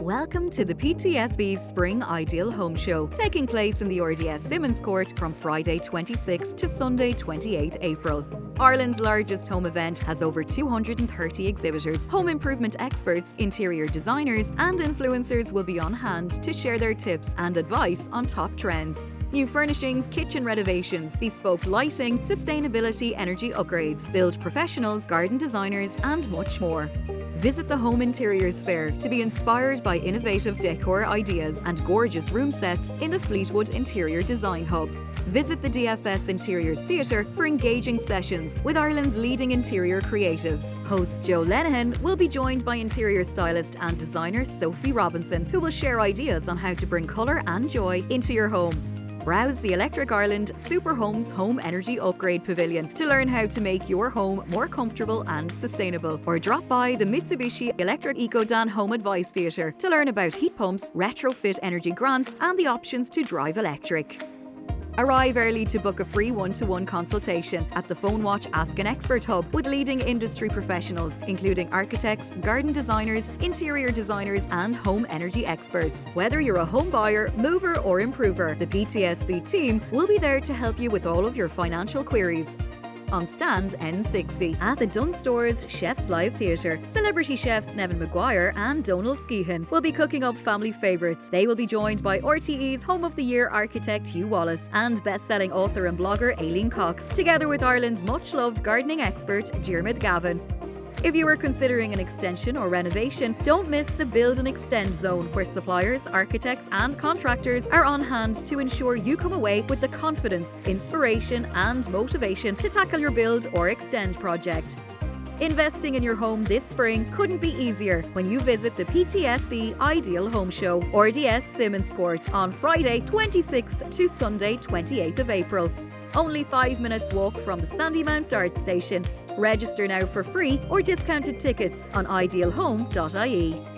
Welcome to the PTSB Spring Ideal Home Show, taking place in the RDS Simmonscourt from Friday 26th to Sunday 28th April. Ireland's largest home event has over 230 exhibitors, home improvement experts, interior designers and influencers will be on hand to share their tips and advice on top trends. New furnishings, kitchen renovations, bespoke lighting, sustainability energy upgrades, build professionals, garden designers and much more. Visit the Home Interiors Fair to be inspired by innovative decor ideas and gorgeous room sets in the Fleetwood Interior Design Hub. Visit the DFS Interiors Theatre for engaging sessions with Ireland's leading interior creatives. Host Joe Lenihan will be joined by interior stylist and designer Sophie Robinson, who will share ideas on how to bring colour and joy into your home. Browse the Electric Ireland Super Homes Home Energy Upgrade Pavilion to learn how to make your home more comfortable and sustainable. Or drop by the Mitsubishi Electric EcoDan Home Advice Theatre to learn about heat pumps, retrofit energy grants and the options to drive electric. Arrive early to book a free one-to-one consultation at the Phone Watch Ask an Expert Hub with leading industry professionals, including architects, garden designers, interior designers and home energy experts. Whether you're a home buyer, mover or improver, the PTSB team will be there to help you with all of your financial queries. On stand N60 at the Dunn Stores Chef's Live Theatre, celebrity chefs Nevin Maguire and Donal Skehan will be cooking up family favourites. They will be joined by RTE's Home of the Year architect Hugh Wallace and best-selling author and blogger Aileen Cox, together with Ireland's much-loved gardening expert Diarmuid Gavin. If you are considering an extension or renovation, don't miss the Build and Extend zone, where suppliers, architects and contractors are on hand to ensure you come away with the confidence, inspiration and motivation to tackle your build or extend project. Investing in your home this spring couldn't be easier when you visit the PTSB Ideal Home Show, RDS Simmonscourt, on Friday 26th to Sunday 28th of April. Only 5 minutes walk from the Sandymount Dart Station. Register now for free or discounted tickets on idealhome.ie.